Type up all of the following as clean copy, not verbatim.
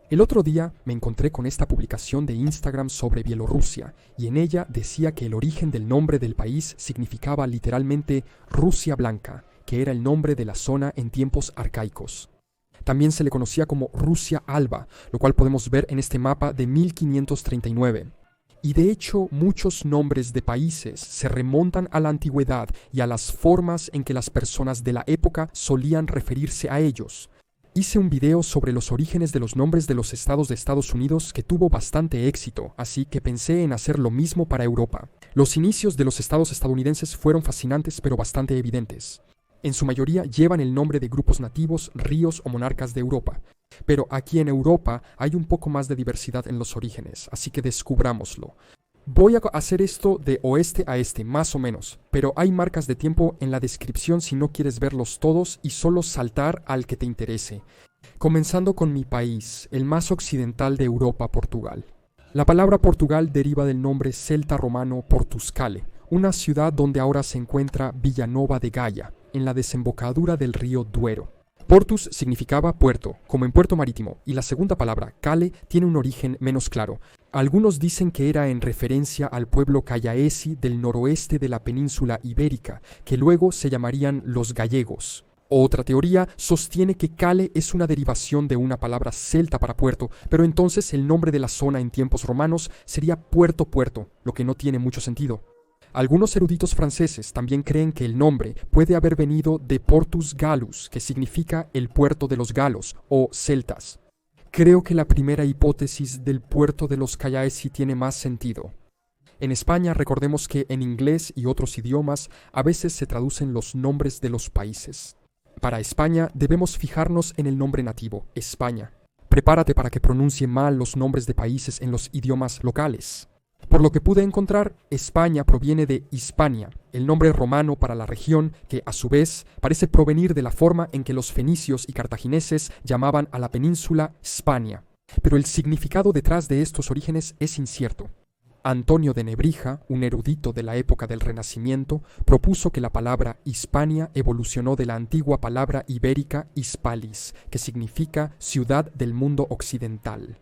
El otro día me encontré con esta publicación de Instagram sobre Bielorrusia y en ella decía que el origen del nombre del país significaba literalmente Rusia Blanca, que era el nombre de la zona en tiempos arcaicos. También se le conocía como Rusia Alba, lo cual podemos ver en este mapa de 1539. Y de hecho, muchos nombres de países se remontan a la antigüedad y a las formas en que las personas de la época solían referirse a ellos. Hice un video sobre los orígenes de los nombres de los estados de Estados Unidos que tuvo bastante éxito, así que pensé en hacer lo mismo para Europa. Los inicios de los estados estadounidenses fueron fascinantes pero bastante evidentes. En su mayoría llevan el nombre de grupos nativos, ríos o monarcas de Europa. Pero aquí en Europa hay un poco más de diversidad en los orígenes, así que descubrámoslo. Voy a hacer esto de oeste a este, más o menos, pero hay marcas de tiempo en la descripción si no quieres verlos todos y solo saltar al que te interese. Comenzando con mi país, el más occidental de Europa, Portugal. La palabra Portugal deriva del nombre celta romano Portuscale, una ciudad donde ahora se encuentra Villanova de Gaia, en la desembocadura del río Duero. Portus significaba puerto, como en puerto marítimo, y la segunda palabra, cale, tiene un origen menos claro. Algunos dicen que era en referencia al pueblo callaesi del noroeste de la península ibérica, que luego se llamarían los gallegos. Otra teoría sostiene que cale es una derivación de una palabra celta para puerto, pero entonces el nombre de la zona en tiempos romanos sería Puerto, lo que no tiene mucho sentido. Algunos eruditos franceses también creen que el nombre puede haber venido de Portus Gallus, que significa el puerto de los galos o celtas. Creo que la primera hipótesis del puerto de los Callaesi tiene más sentido. En España recordemos que en inglés y otros idiomas a veces se traducen los nombres de los países. Para España debemos fijarnos en el nombre nativo, España. Prepárate para que pronuncie mal los nombres de países en los idiomas locales. Por lo que pude encontrar, España proviene de Hispania, el nombre romano para la región que, a su vez, parece provenir de la forma en que los fenicios y cartagineses llamaban a la península Spania. Pero el significado detrás de estos orígenes es incierto. Antonio de Nebrija, un erudito de la época del Renacimiento, propuso que la palabra Hispania evolucionó de la antigua palabra ibérica Hispalis, que significa ciudad del mundo occidental.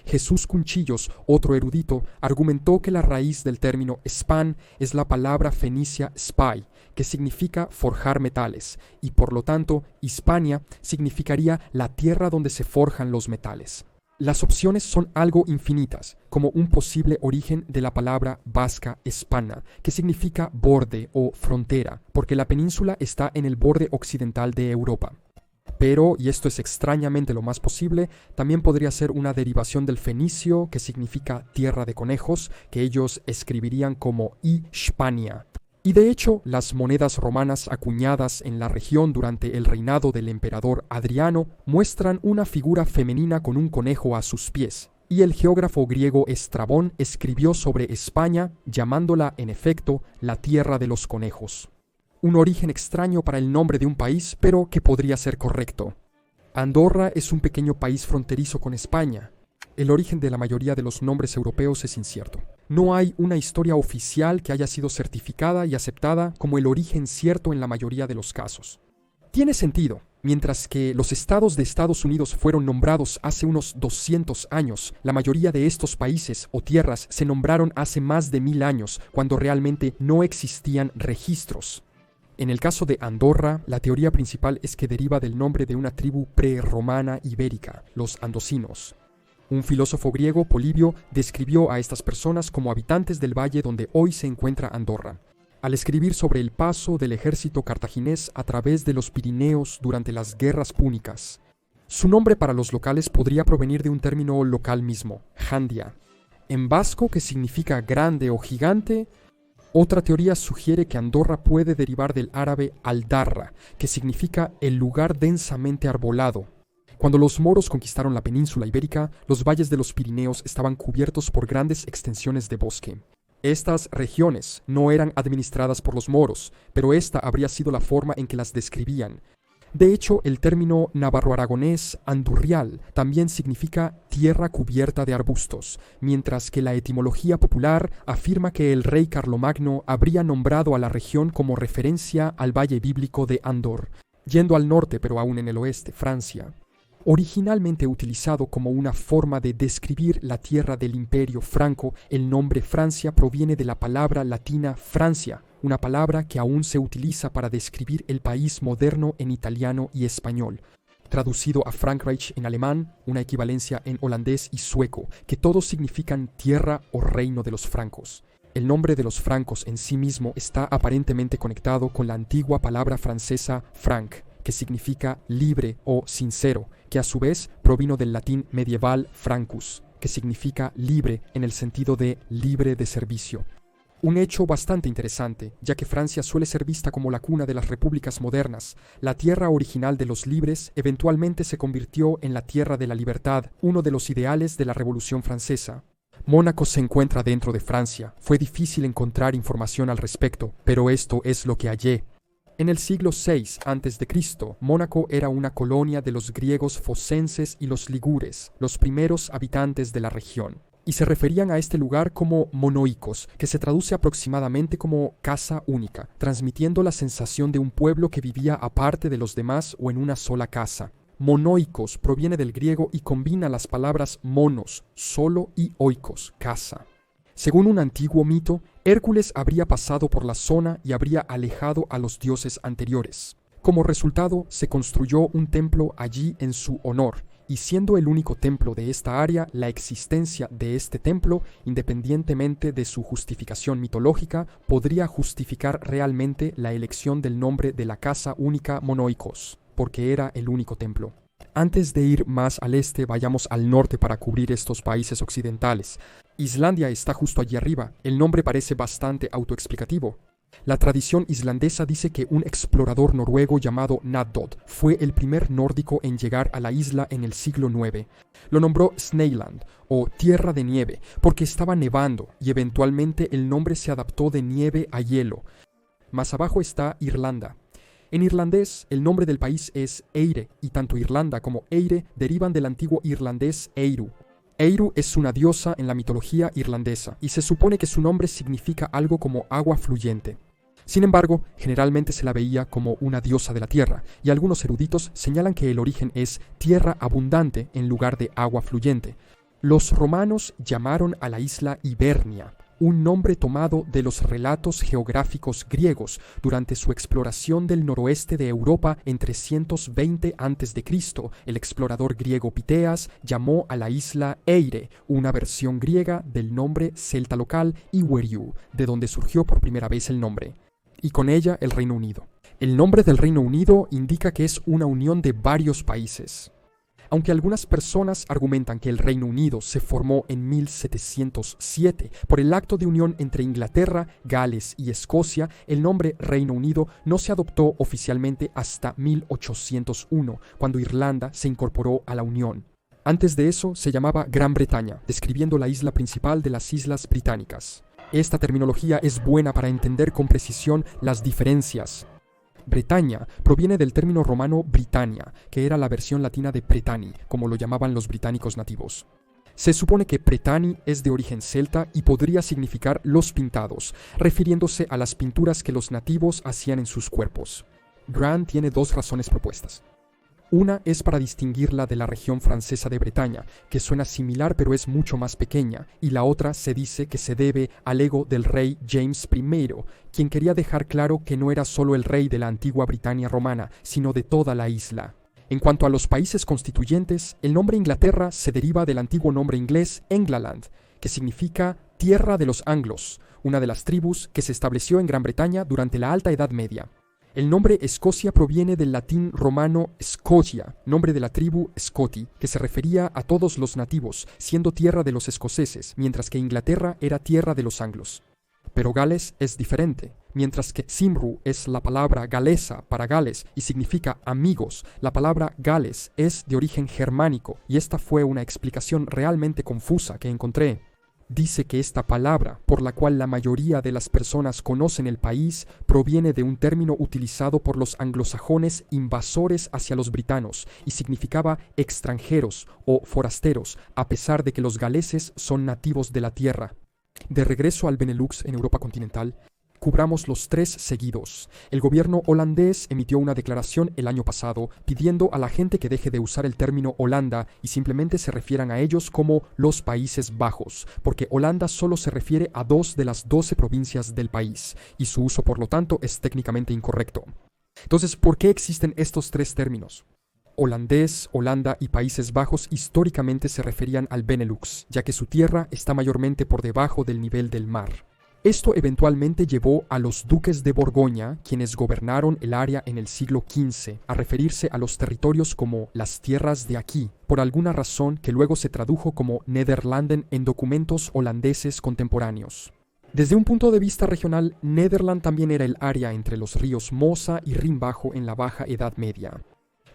Jesús Cunchillos, otro erudito, argumentó que la raíz del término span es la palabra fenicia spai, que significa forjar metales, y por lo tanto, Hispania significaría la tierra donde se forjan los metales. Las opciones son algo infinitas, como un posible origen de la palabra vasca hispana, que significa borde o frontera, porque la península está en el borde occidental de Europa. Pero, y esto es extrañamente lo más posible, también podría ser una derivación del fenicio, que significa tierra de conejos, que ellos escribirían como Hispania. Y de hecho, las monedas romanas acuñadas en la región durante el reinado del emperador Adriano muestran una figura femenina con un conejo a sus pies. Y el geógrafo griego Estrabón escribió sobre España, llamándola en efecto la tierra de los conejos. Un origen extraño para el nombre de un país, pero que podría ser correcto. Andorra es un pequeño país fronterizo con España. El origen de la mayoría de los nombres europeos es incierto. No hay una historia oficial que haya sido certificada y aceptada como el origen cierto en la mayoría de los casos. Tiene sentido. Mientras que los estados de Estados Unidos fueron nombrados hace unos 200 años, la mayoría de estos países o tierras se nombraron hace más de 1000 años, cuando realmente no existían registros. En el caso de Andorra, la teoría principal es que deriva del nombre de una tribu prerromana ibérica, los andosinos. Un filósofo griego, Polibio, describió a estas personas como habitantes del valle donde hoy se encuentra Andorra, al escribir sobre el paso del ejército cartaginés a través de los Pirineos durante las guerras púnicas. Su nombre para los locales podría provenir de un término local mismo, Jandia, en vasco que significa grande o gigante. Otra teoría sugiere que Andorra puede derivar del árabe al-Darra, que significa el lugar densamente arbolado. Cuando los moros conquistaron la península ibérica, los valles de los Pirineos estaban cubiertos por grandes extensiones de bosque. Estas regiones no eran administradas por los moros, pero esta habría sido la forma en que las describían. De hecho, el término navarro-aragonés andurrial también significa tierra cubierta de arbustos, mientras que la etimología popular afirma que el rey Carlomagno habría nombrado a la región como referencia al valle bíblico de Andor, yendo al norte pero aún en el oeste, Francia. Originalmente utilizado como una forma de describir la tierra del Imperio Franco, el nombre Francia proviene de la palabra latina Francia, una palabra que aún se utiliza para describir el país moderno en italiano y español. Traducido a Frankreich en alemán, una equivalencia en holandés y sueco, que todos significan tierra o reino de los francos. El nombre de los francos en sí mismo está aparentemente conectado con la antigua palabra francesa franc, que significa libre o sincero, que a su vez provino del latín medieval francus, que significa libre en el sentido de libre de servicio. Un hecho bastante interesante, ya que Francia suele ser vista como la cuna de las repúblicas modernas. La tierra original de los libres eventualmente se convirtió en la tierra de la libertad, uno de los ideales de la Revolución Francesa. Mónaco se encuentra dentro de Francia. Fue difícil encontrar información al respecto, pero esto es lo que hallé. En el siglo VI a.C., Mónaco era una colonia de los griegos focenses y los ligures, los primeros habitantes de la región, y se referían a este lugar como monoicos, que se traduce aproximadamente como casa única, transmitiendo la sensación de un pueblo que vivía aparte de los demás o en una sola casa. Monoicos proviene del griego y combina las palabras monos, solo, y oikos, casa. Según un antiguo mito, Hércules habría pasado por la zona y habría alejado a los dioses anteriores. Como resultado, se construyó un templo allí en su honor, y siendo el único templo de esta área, la existencia de este templo, independientemente de su justificación mitológica, podría justificar realmente la elección del nombre de la casa única Monoicos, porque era el único templo. Antes de ir más al este, vayamos al norte para cubrir estos países occidentales. Islandia está justo allí arriba. El nombre parece bastante autoexplicativo. La tradición islandesa dice que un explorador noruego llamado Nadod fue el primer nórdico en llegar a la isla en el siglo IX. Lo nombró Snæland, o Tierra de Nieve, porque estaba nevando y eventualmente el nombre se adaptó de nieve a hielo. Más abajo está Irlanda. En irlandés, el nombre del país es Eire, y tanto Irlanda como Eire derivan del antiguo irlandés Eiru. Eiru es una diosa en la mitología irlandesa, y se supone que su nombre significa algo como agua fluyente. Sin embargo, generalmente se la veía como una diosa de la tierra, y algunos eruditos señalan que el origen es tierra abundante en lugar de agua fluyente. Los romanos llamaron a la isla Hibernia, un nombre tomado de los relatos geográficos griegos durante su exploración del noroeste de Europa en 320 a.C. El explorador griego Piteas llamó a la isla Eire, una versión griega del nombre celta local Iweriu, de donde surgió por primera vez el nombre, y con ella el Reino Unido. El nombre del Reino Unido indica que es una unión de varios países. Aunque algunas personas argumentan que el Reino Unido se formó en 1707 por el acto de unión entre Inglaterra, Gales y Escocia, el nombre Reino Unido no se adoptó oficialmente hasta 1801, cuando Irlanda se incorporó a la Unión. Antes de eso se llamaba Gran Bretaña, describiendo la isla principal de las Islas Británicas. Esta terminología es buena para entender con precisión las diferencias. Bretaña proviene del término romano Britannia, que era la versión latina de Pretani, como lo llamaban los británicos nativos. Se supone que Pretani es de origen celta y podría significar los pintados, refiriéndose a las pinturas que los nativos hacían en sus cuerpos. Grant tiene dos razones propuestas. Una es para distinguirla de la región francesa de Bretaña, que suena similar pero es mucho más pequeña, y la otra se dice que se debe al ego del rey James I, quien quería dejar claro que no era solo el rey de la antigua Britania romana, sino de toda la isla. En cuanto a los países constituyentes, el nombre Inglaterra se deriva del antiguo nombre inglés Englaland, que significa tierra de los anglos, una de las tribus que se estableció en Gran Bretaña durante la Alta Edad Media. El nombre Escocia proviene del latín romano Scotia, nombre de la tribu Scoti, que se refería a todos los nativos, siendo tierra de los escoceses, mientras que Inglaterra era tierra de los anglos. Pero Gales es diferente. Mientras que Cymru es la palabra galesa para Gales y significa amigos, la palabra Gales es de origen germánico, y esta fue una explicación realmente confusa que encontré. Dice que esta palabra, por la cual la mayoría de las personas conocen el país, proviene de un término utilizado por los anglosajones invasores hacia los britanos y significaba extranjeros o forasteros, a pesar de que los galeses son nativos de la tierra. De regreso al Benelux en Europa continental, cubramos los 3 seguidos. El gobierno holandés emitió una declaración el año pasado pidiendo a la gente que deje de usar el término Holanda y simplemente se refieran a ellos como los Países Bajos, porque Holanda solo se refiere a 2 de las 12 provincias del país, y su uso por lo tanto es técnicamente incorrecto. Entonces, ¿por qué existen estos 3 términos? Holandés, Holanda y Países Bajos históricamente se referían al Benelux, ya que su tierra está mayormente por debajo del nivel del mar. Esto eventualmente llevó a los duques de Borgoña, quienes gobernaron el área en el siglo XV, a referirse a los territorios como las tierras de aquí, por alguna razón que luego se tradujo como Nederlanden en documentos holandeses contemporáneos. Desde un punto de vista regional, Nederland también era el área entre los ríos Mosa y Rin Bajo en la Baja Edad Media.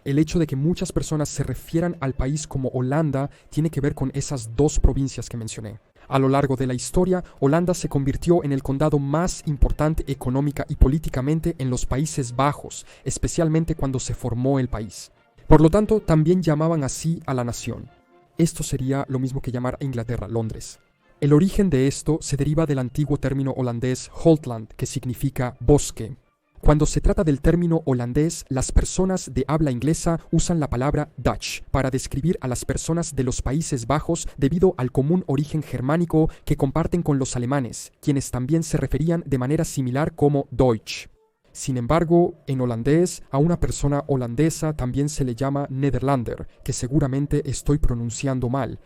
El hecho de que muchas personas se refieran al país como Holanda tiene que ver con esas 2 provincias que mencioné. A lo largo de la historia, Holanda se convirtió en el condado más importante económica y políticamente en los Países Bajos, especialmente cuando se formó el país. Por lo tanto, también llamaban así a la nación. Esto sería lo mismo que llamar a Inglaterra Londres. El origen de esto se deriva del antiguo término holandés Holtland, que significa bosque. Cuando se trata del término holandés, las personas de habla inglesa usan la palabra Dutch para describir a las personas de los Países Bajos debido al común origen germánico que comparten con los alemanes, quienes también se referían de manera similar como Deutsch. Sin embargo, en holandés, a una persona holandesa también se le llama Nederlander, que seguramente estoy pronunciando mal.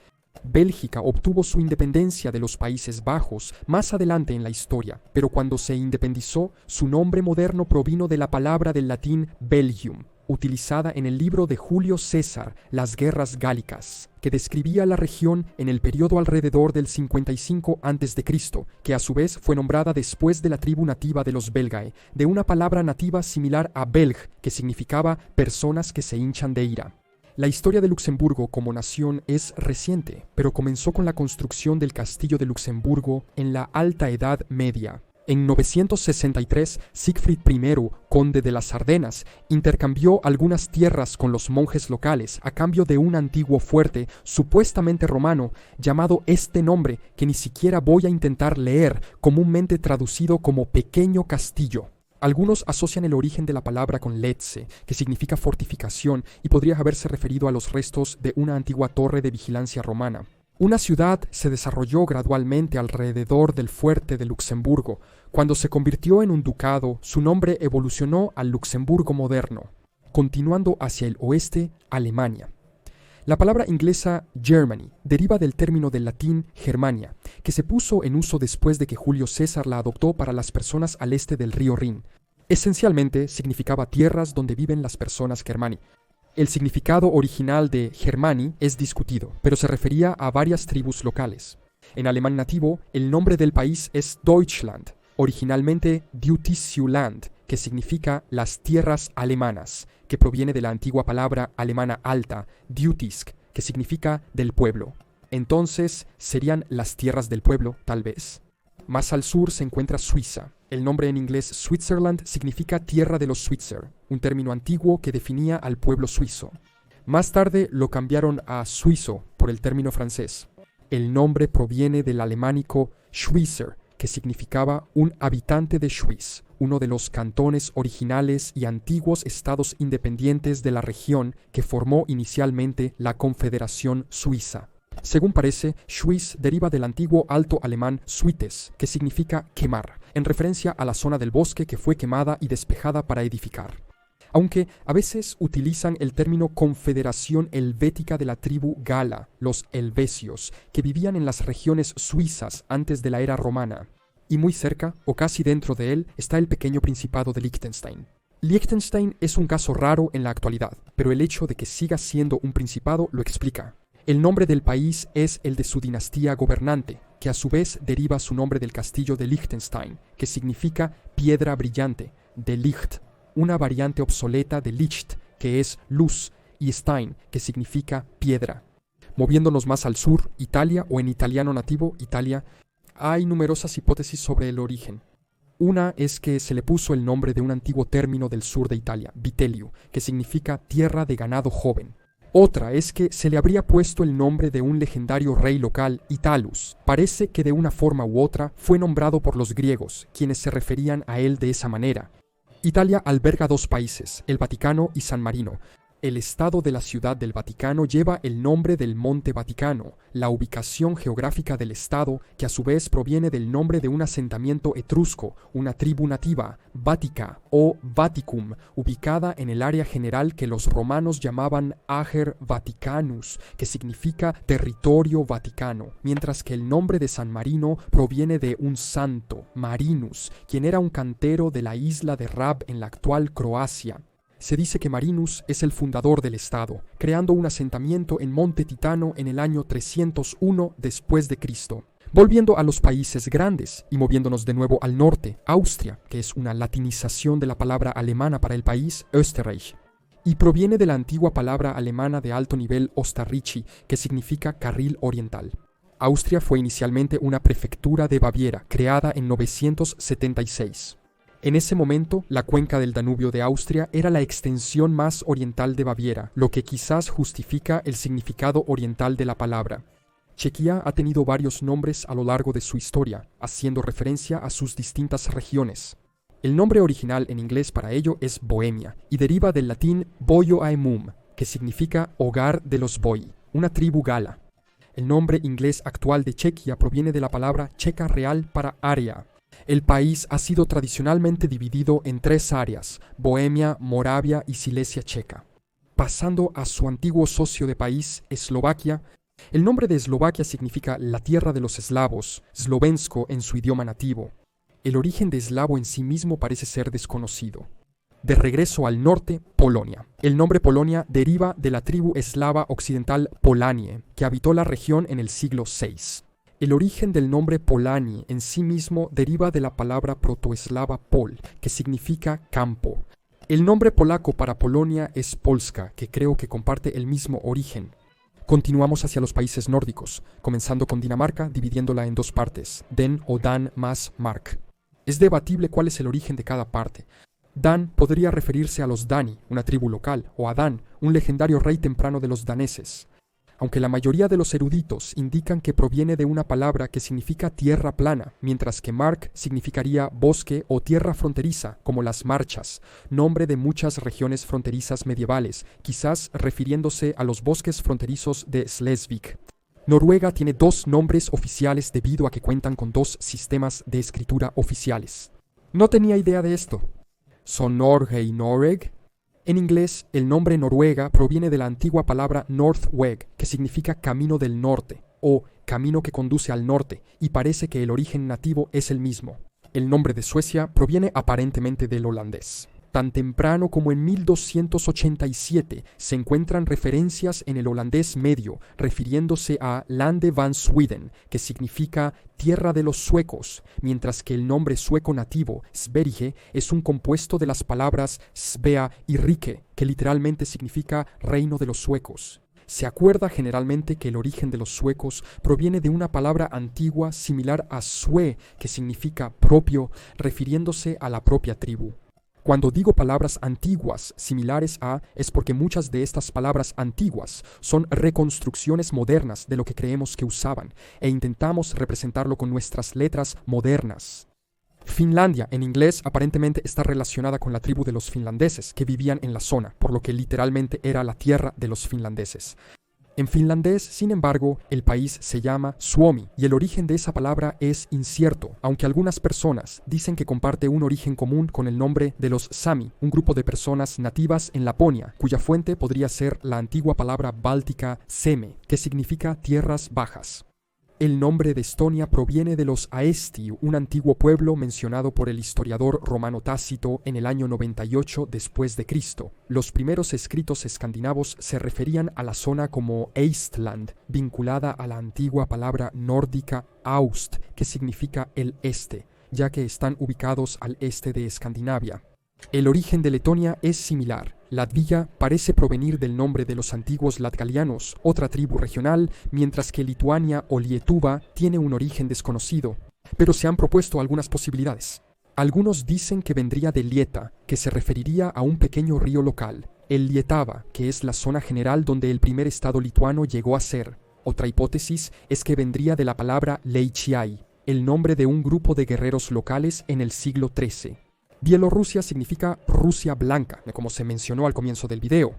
Bélgica obtuvo su independencia de los Países Bajos más adelante en la historia, pero cuando se independizó, su nombre moderno provino de la palabra del latín Belgium, utilizada en el libro de Julio César, Las Guerras Gálicas, que describía la región en el periodo alrededor del 55 a.C., que a su vez fue nombrada después de la tribu nativa de los Belgae, de una palabra nativa similar a Belg, que significaba personas que se hinchan de ira. La historia de Luxemburgo como nación es reciente, pero comenzó con la construcción del Castillo de Luxemburgo en la Alta Edad Media. En 963, Siegfried I, conde de las Ardenas, intercambió algunas tierras con los monjes locales a cambio de un antiguo fuerte, supuestamente romano, llamado este nombre que ni siquiera voy a intentar leer, comúnmente traducido como Pequeño Castillo. Algunos asocian el origen de la palabra con Letze, que significa fortificación y podría haberse referido a los restos de una antigua torre de vigilancia romana. Una ciudad se desarrolló gradualmente alrededor del fuerte de Luxemburgo. Cuando se convirtió en un ducado, su nombre evolucionó al Luxemburgo moderno, continuando hacia el oeste, Alemania. La palabra inglesa Germany deriva del término del latín Germania, que se puso en uso después de que Julio César la adoptó para las personas al este del río Rin. Esencialmente significaba tierras donde viven las personas germani. El significado original de Germani es discutido, pero se refería a varias tribus locales. En alemán nativo, el nombre del país es Deutschland, originalmente Deutschland, que significa las tierras alemanas, que proviene de la antigua palabra alemana alta, Deutisk, que significa del pueblo. Entonces, serían las tierras del pueblo, tal vez. Más al sur se encuentra Suiza. El nombre en inglés Switzerland significa tierra de los Switzer, un término antiguo que definía al pueblo suizo. Más tarde lo cambiaron a suizo por el término francés. El nombre proviene del alemánico Schweizer, que significaba un habitante de Schwyz, uno de los cantones originales y antiguos estados independientes de la región que formó inicialmente la Confederación Suiza. Según parece, Schwyz deriva del antiguo alto alemán Suites, que significa quemar, en referencia a la zona del bosque que fue quemada y despejada para edificar. Aunque a veces utilizan el término Confederación Helvética de la tribu gala, los helvecios, que vivían en las regiones suizas antes de la era romana. Y muy cerca, o casi dentro de él, está el pequeño principado de Liechtenstein. Liechtenstein es un caso raro en la actualidad, pero el hecho de que siga siendo un principado lo explica. El nombre del país es el de su dinastía gobernante, que a su vez deriva su nombre del castillo de Liechtenstein, que significa piedra brillante, de Licht, una variante obsoleta de Licht, que es luz, y Stein, que significa piedra. Moviéndonos más al sur, Italia, o en italiano nativo, Italia, hay numerosas hipótesis sobre el origen. Una es que se le puso el nombre de un antiguo término del sur de Italia, Vitelliu, que significa tierra de ganado joven. Otra es que se le habría puesto el nombre de un legendario rey local, Italus. Parece que de una forma u otra fue nombrado por los griegos, quienes se referían a él de esa manera. Italia alberga dos países, el Vaticano y San Marino. El estado de la Ciudad del Vaticano lleva el nombre del Monte Vaticano, la ubicación geográfica del estado, que a su vez proviene del nombre de un asentamiento etrusco, una tribu nativa, Vatica o Vaticum, ubicada en el área general que los romanos llamaban Ager Vaticanus, que significa territorio vaticano, mientras que el nombre de San Marino proviene de un santo, Marinus, quien era un cantero de la isla de Rab en la actual Croacia. Se dice que Marinus es el fundador del estado, creando un asentamiento en Monte Titano en el año 301 después de Cristo. Volviendo a los países grandes y moviéndonos de nuevo al norte, Austria, que es una latinización de la palabra alemana para el país, Österreich, y proviene de la antigua palabra alemana de alto nivel Ostarrîchi, que significa carril oriental. Austria fue inicialmente una prefectura de Baviera, creada en 976. En ese momento, la cuenca del Danubio de Austria era la extensión más oriental de Baviera, lo que quizás justifica el significado oriental de la palabra. Chequia ha tenido varios nombres a lo largo de su historia, haciendo referencia a sus distintas regiones. El nombre original en inglés para ello es Bohemia, y deriva del latín Boioaemum, que significa hogar de los Boi, una tribu gala. El nombre inglés actual de Chequia proviene de la palabra checa real para área. El país ha sido tradicionalmente dividido en tres áreas, Bohemia, Moravia y Silesia checa. Pasando a su antiguo socio de país, Eslovaquia, el nombre de Eslovaquia significa la tierra de los eslavos, slovensko en su idioma nativo. El origen de eslavo en sí mismo parece ser desconocido. De regreso al norte, Polonia. El nombre Polonia deriva de la tribu eslava occidental Polanie, que habitó la región en el siglo VI. El origen del nombre Polani en sí mismo deriva de la palabra protoeslava pol, que significa campo. El nombre polaco para Polonia es Polska, que creo que comparte el mismo origen. Continuamos hacia los países nórdicos, comenzando con Dinamarca, dividiéndola en dos partes, Den o Dan más Mark. Es debatible cuál es el origen de cada parte. Dan podría referirse a los Dani, una tribu local, o a Dan, un legendario rey temprano de los daneses. Aunque la mayoría de los eruditos indican que proviene de una palabra que significa tierra plana, mientras que Mark significaría bosque o tierra fronteriza, como las Marchas, nombre de muchas regiones fronterizas medievales, quizás refiriéndose a los bosques fronterizos de Slesvig. Noruega tiene dos nombres oficiales debido a que cuentan con dos sistemas de escritura oficiales. No tenía idea de esto. ¿Son Norge y Noreg? En inglés, el nombre Noruega proviene de la antigua palabra Northweg, que significa camino del norte, o camino que conduce al norte, y parece que el origen nativo es el mismo. El nombre de Suecia proviene aparentemente del holandés. Tan temprano como en 1287 se encuentran referencias en el holandés medio, refiriéndose a Lande van Sweden, que significa tierra de los suecos, mientras que el nombre sueco nativo, Sverige, es un compuesto de las palabras Svea y Rike, que literalmente significa reino de los suecos. Se acuerda generalmente que el origen de los suecos proviene de una palabra antigua similar a sue, que significa propio, refiriéndose a la propia tribu. Cuando digo palabras antiguas similares a, es porque muchas de estas palabras antiguas son reconstrucciones modernas de lo que creemos que usaban, e intentamos representarlo con nuestras letras modernas. Finlandia, en inglés, aparentemente está relacionada con la tribu de los finlandeses que vivían en la zona, por lo que literalmente era la tierra de los finlandeses. En finlandés, sin embargo, el país se llama Suomi y el origen de esa palabra es incierto, aunque algunas personas dicen que comparte un origen común con el nombre de los Sami, un grupo de personas nativas en Laponia, cuya fuente podría ser la antigua palabra báltica Seme, que significa tierras bajas. El nombre de Estonia proviene de los Aesti, un antiguo pueblo mencionado por el historiador romano Tácito en el año 98 después de Cristo. Los primeros escritos escandinavos se referían a la zona como Eistland, vinculada a la antigua palabra nórdica Aust, que significa el este, ya que están ubicados al este de Escandinavia. El origen de Letonia es similar. Latvia parece provenir del nombre de los antiguos latgalianos, otra tribu regional, mientras que Lituania o Lietuva tiene un origen desconocido. Pero se han propuesto algunas posibilidades. Algunos dicen que vendría de Lieta, que se referiría a un pequeño río local. el Lietava, que es la zona general donde el primer estado lituano llegó a ser. Otra hipótesis es que vendría de la palabra Leichiai, el nombre de un grupo de guerreros locales en el siglo XIII. Bielorrusia significa Rusia Blanca, como se mencionó al comienzo del video.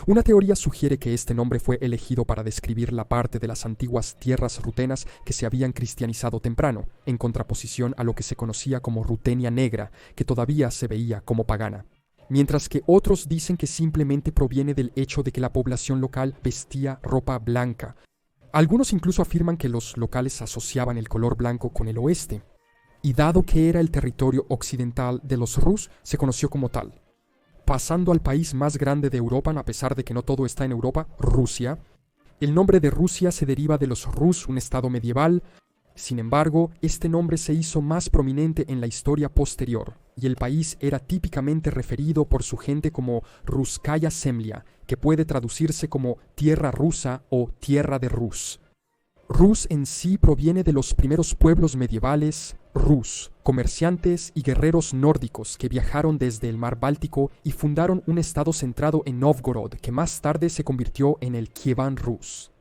Una teoría sugiere que este nombre fue elegido para describir la parte de las antiguas tierras rutenas que se habían cristianizado temprano, en contraposición a lo que se conocía como Rutenia Negra, que todavía se veía como pagana. Mientras que otros dicen que simplemente proviene del hecho de que la población local vestía ropa blanca. Algunos incluso afirman que los locales asociaban el color blanco con el oeste, y dado que era el territorio occidental de los Rus, se conoció como tal. Pasando al país más grande de Europa, a pesar de que no todo está en Europa, Rusia. El nombre de Rusia se deriva de los Rus, un estado medieval. Sin embargo, este nombre se hizo más prominente en la historia posterior, y el país era típicamente referido por su gente como Ruskaya Zemlya, que puede traducirse como tierra rusa o tierra de Rus. Rus en sí proviene de los primeros pueblos medievales Rus, comerciantes y guerreros nórdicos que viajaron desde el mar Báltico y fundaron un estado centrado en Novgorod, que más tarde se convirtió en el Kievan Rus.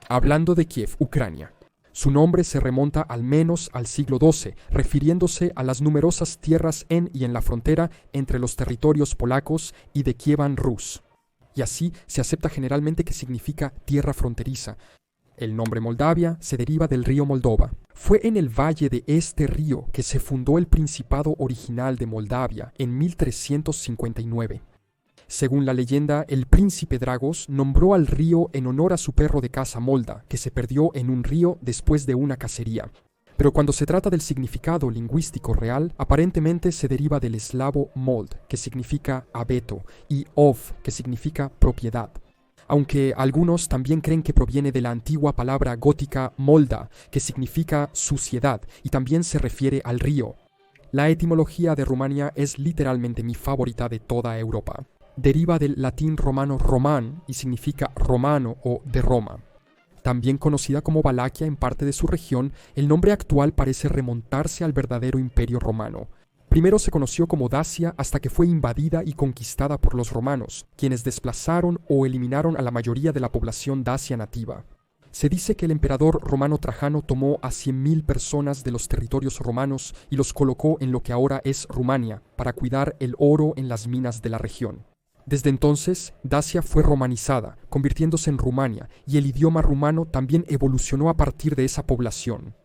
Hablando de Kiev, Ucrania. Su nombre se remonta al menos al siglo XII, refiriéndose a las numerosas tierras en y en la frontera entre los territorios polacos y de Kievan Rus. Y así se acepta generalmente que significa tierra fronteriza. El nombre Moldavia se deriva del río Moldova. Fue en el valle de este río que se fundó el Principado original de Moldavia en 1359. Según la leyenda, el príncipe Dragos nombró al río en honor a su perro de caza Molda, que se perdió en un río después de una cacería. Pero cuando se trata del significado lingüístico real, aparentemente se deriva del eslavo mold, que significa abeto, y ov, que significa propiedad. Aunque algunos también creen que proviene de la antigua palabra gótica molda, que significa suciedad, y también se refiere al río. La etimología de Rumania es literalmente mi favorita de toda Europa. Deriva del latín romano roman y significa romano o de Roma. También conocida como Valaquia en parte de su región, el nombre actual parece remontarse al verdadero imperio romano. Primero se conoció como Dacia hasta que fue invadida y conquistada por los romanos, quienes desplazaron o eliminaron a la mayoría de la población dacia nativa. Se dice que el emperador romano Trajano tomó a 100.000 personas de los territorios romanos y los colocó en lo que ahora es Rumania, para cuidar el oro en las minas de la región. Desde entonces, Dacia fue romanizada, convirtiéndose en Rumania, y el idioma rumano también evolucionó a partir de esa población.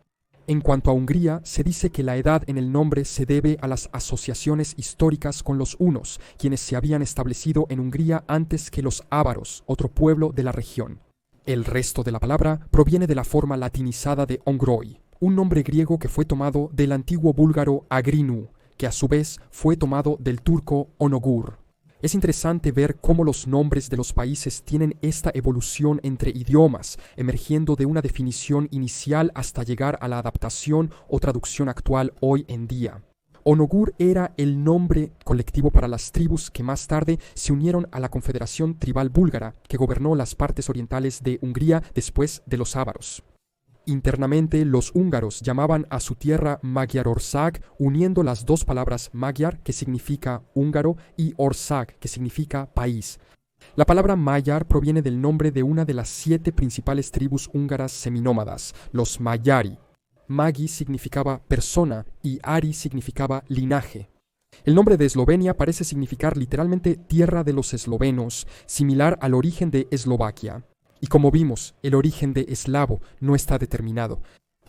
En cuanto a Hungría, se dice que la edad en el nombre se debe a las asociaciones históricas con los hunos, quienes se habían establecido en Hungría antes que los ávaros, otro pueblo de la región. El resto de la palabra proviene de la forma latinizada de Ongroi, un nombre griego que fue tomado del antiguo búlgaro Agrinu, que a su vez fue tomado del turco Onogur. Es interesante ver cómo los nombres de los países tienen esta evolución entre idiomas, emergiendo de una definición inicial hasta llegar a la adaptación o traducción actual hoy en día. Onogur era el nombre colectivo para las tribus que más tarde se unieron a la Confederación Tribal Búlgara, que gobernó las partes orientales de Hungría después de los ávaros. Internamente, los húngaros llamaban a su tierra Magyarország, uniendo las dos palabras Magyar, que significa húngaro, y Ország, que significa país. La palabra Magyar proviene del nombre de una de las 7 principales tribus húngaras seminómadas, los Magyari. Magi significaba persona y Ari significaba linaje. El nombre de Eslovenia parece significar literalmente tierra de los eslovenos, similar al origen de Eslovaquia. Y como vimos, el origen de eslavo no está determinado.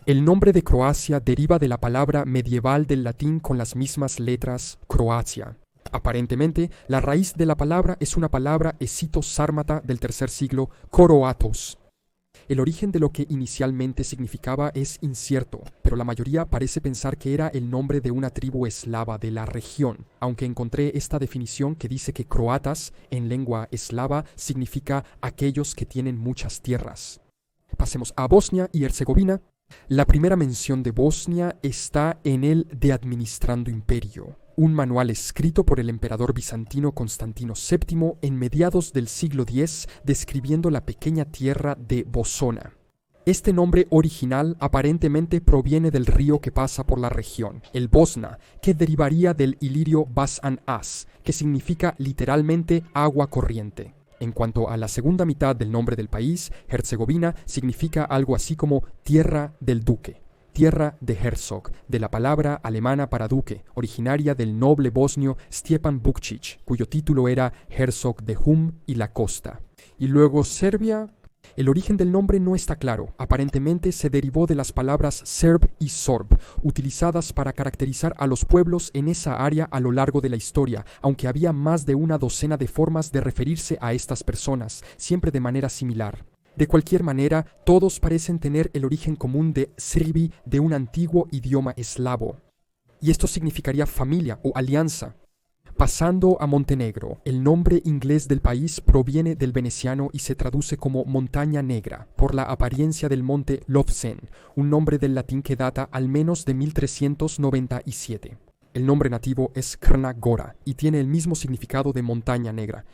El nombre de Croacia deriva de la palabra medieval del latín con las mismas letras Croacia. Aparentemente, la raíz de la palabra es una palabra escito-sármata del tercer siglo, Koroatos. El origen de lo que inicialmente significaba es incierto, pero la mayoría parece pensar que era el nombre de una tribu eslava de la región, aunque encontré esta definición que dice que croatas, en lengua eslava, significa aquellos que tienen muchas tierras. Pasemos a Bosnia y Herzegovina. La primera mención de Bosnia está en el De Administrando Imperio, un manual escrito por el emperador bizantino Constantino VII en mediados del siglo X, describiendo la pequeña tierra de Bosona. Este nombre original aparentemente proviene del río que pasa por la región, el Bosna, que derivaría del ilirio Bas-an-As, que significa literalmente agua corriente. En cuanto a la segunda mitad del nombre del país, Herzegovina significa algo así como tierra del duque, tierra de Herzog, de la palabra alemana para duque, originaria del noble bosnio Stjepan Vukčić, cuyo título era Herzog de Hum y la Costa. Y luego Serbia. El origen del nombre no está claro. Aparentemente se derivó de las palabras serb y sorb, utilizadas para caracterizar a los pueblos en esa área a lo largo de la historia, aunque había más de una docena de formas de referirse a estas personas, siempre de manera similar. De cualquier manera, todos parecen tener el origen común de Srbi, de un antiguo idioma eslavo. Y esto significaría familia o alianza. Pasando a Montenegro, el nombre inglés del país proviene del veneciano y se traduce como Montaña Negra, por la apariencia del monte Lovćen, un nombre del latín que data al menos de 1397. El nombre nativo es Crna Gora y tiene el mismo significado de Montaña Negra.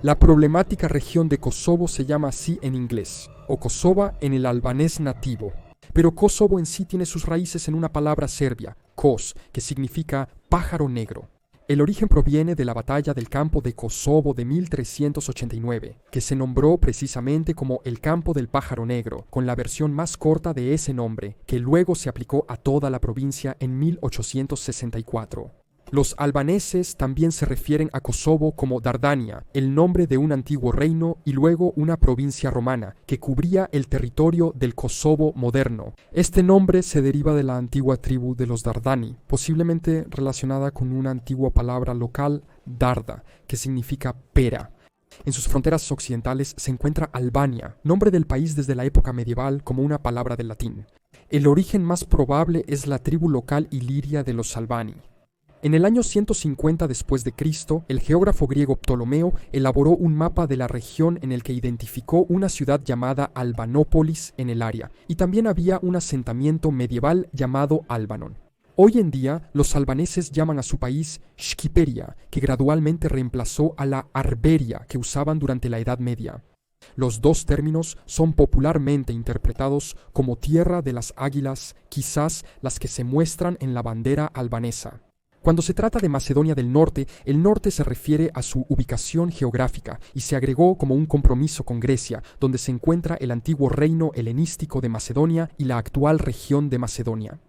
La problemática región de Kosovo se llama así en inglés, o Kosova en el albanés nativo. Pero Kosovo en sí tiene sus raíces en una palabra serbia, kos, que significa pájaro negro. El origen proviene de la batalla del campo de Kosovo de 1389, que se nombró precisamente como el campo del pájaro negro, con la versión más corta de ese nombre, que luego se aplicó a toda la provincia en 1864. Los albaneses también se refieren a Kosovo como Dardania, el nombre de un antiguo reino y luego una provincia romana que cubría el territorio del Kosovo moderno. Este nombre se deriva de la antigua tribu de los Dardani, posiblemente relacionada con una antigua palabra local, Darda, que significa pera. En sus fronteras occidentales se encuentra Albania, nombre del país desde la época medieval como una palabra del latín. El origen más probable es la tribu local iliria de los Albani. En el año 150 después de Cristo, el geógrafo griego Ptolomeo elaboró un mapa de la región en el que identificó una ciudad llamada Albanópolis en el área, y también había un asentamiento medieval llamado Albanon. Hoy en día, los albaneses llaman a su país Shqiperia, que gradualmente reemplazó a la Arberia que usaban durante la Edad Media. Los dos términos son popularmente interpretados como tierra de las águilas, quizás las que se muestran en la bandera albanesa. Cuando se trata de Macedonia del Norte, el norte se refiere a su ubicación geográfica y se agregó como un compromiso con Grecia, donde se encuentra el antiguo reino helenístico de Macedonia y la actual región de Macedonia.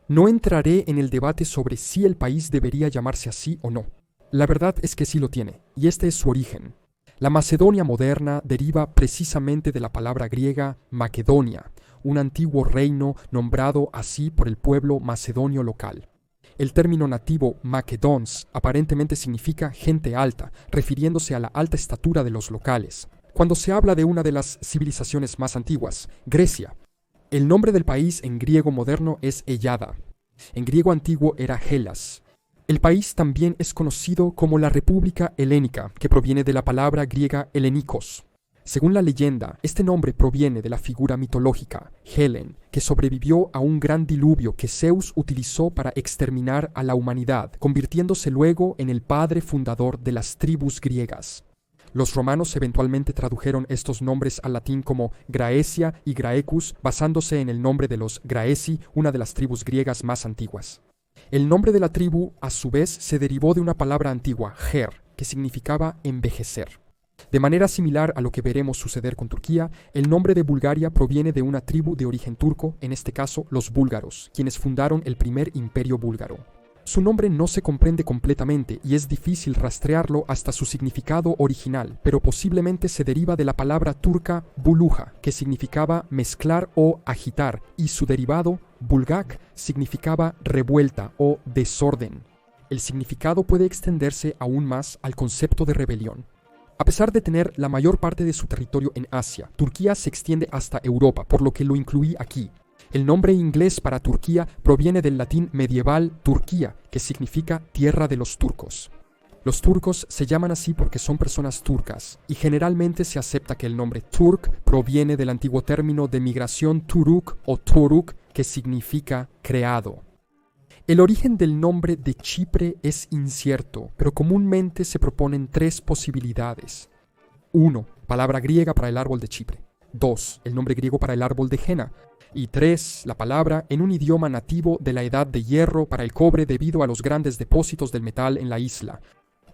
No entraré en el debate sobre si el país debería llamarse así o no. La verdad es que sí lo tiene, y este es su origen. La Macedonia moderna deriva precisamente de la palabra griega Makedonia, un antiguo reino nombrado así por el pueblo macedonio local. El término nativo Makedons aparentemente significa gente alta, refiriéndose a la alta estatura de los locales. Cuando se habla de una de las civilizaciones más antiguas, Grecia, el nombre del país en griego moderno es Hellada. En griego antiguo era Hellas. El país también es conocido como la República Helénica, que proviene de la palabra griega Helenikos. Según la leyenda, este nombre proviene de la figura mitológica, Helen, que sobrevivió a un gran diluvio que Zeus utilizó para exterminar a la humanidad, convirtiéndose luego en el padre fundador de las tribus griegas. Los romanos eventualmente tradujeron estos nombres al latín como Graecia y Graecus, basándose en el nombre de los Graeci, una de las tribus griegas más antiguas. El nombre de la tribu, a su vez, se derivó de una palabra antigua, ger, que significaba envejecer. De manera similar a lo que veremos suceder con Turquía, el nombre de Bulgaria proviene de una tribu de origen turco, en este caso los búlgaros, quienes fundaron el primer imperio búlgaro. Su nombre no se comprende completamente y es difícil rastrearlo hasta su significado original, pero posiblemente se deriva de la palabra turca buluja, que significaba mezclar o agitar, y su derivado, bulgak, significaba revuelta o desorden. El significado puede extenderse aún más al concepto de rebelión. A pesar de tener la mayor parte de su territorio en Asia, Turquía se extiende hasta Europa, por lo que lo incluí aquí. El nombre inglés para Turquía proviene del latín medieval Turquía, que significa tierra de los turcos. Los turcos se llaman así porque son personas turcas, y generalmente se acepta que el nombre Turk proviene del antiguo término de migración Turuk o Toruk, que significa creado. El origen del nombre de Chipre es incierto, pero comúnmente se proponen tres posibilidades. 1. Palabra griega para el árbol de Chipre. 2. El nombre griego para el árbol de henna. Y 3. La palabra en un idioma nativo de la Edad de Hierro para el cobre debido a los grandes depósitos del metal en la isla.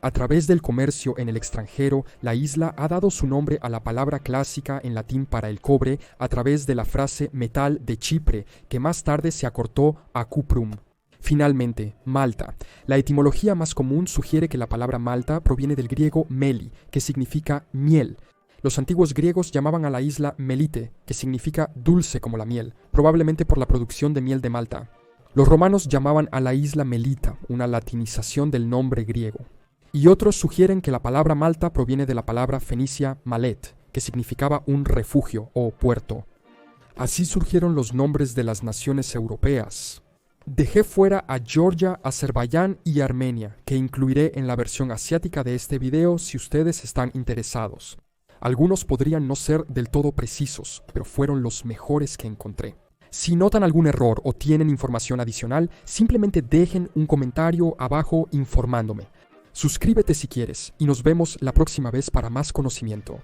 A través del comercio en el extranjero, la isla ha dado su nombre a la palabra clásica en latín para el cobre a través de la frase metal de Chipre, que más tarde se acortó a cuprum. Finalmente, Malta. La etimología más común sugiere que la palabra Malta proviene del griego meli, que significa miel. Los antiguos griegos llamaban a la isla Melite, que significa dulce como la miel, probablemente por la producción de miel de Malta. Los romanos llamaban a la isla Melita, una latinización del nombre griego. Y otros sugieren que la palabra Malta proviene de la palabra fenicia malet, que significaba un refugio o puerto. Así surgieron los nombres de las naciones europeas. Dejé fuera a Georgia, Azerbaiyán y Armenia, que incluiré en la versión asiática de este video si ustedes están interesados. Algunos podrían no ser del todo precisos, pero fueron los mejores que encontré. Si notan algún error o tienen información adicional, simplemente dejen un comentario abajo informándome. Suscríbete si quieres y nos vemos la próxima vez para más conocimiento.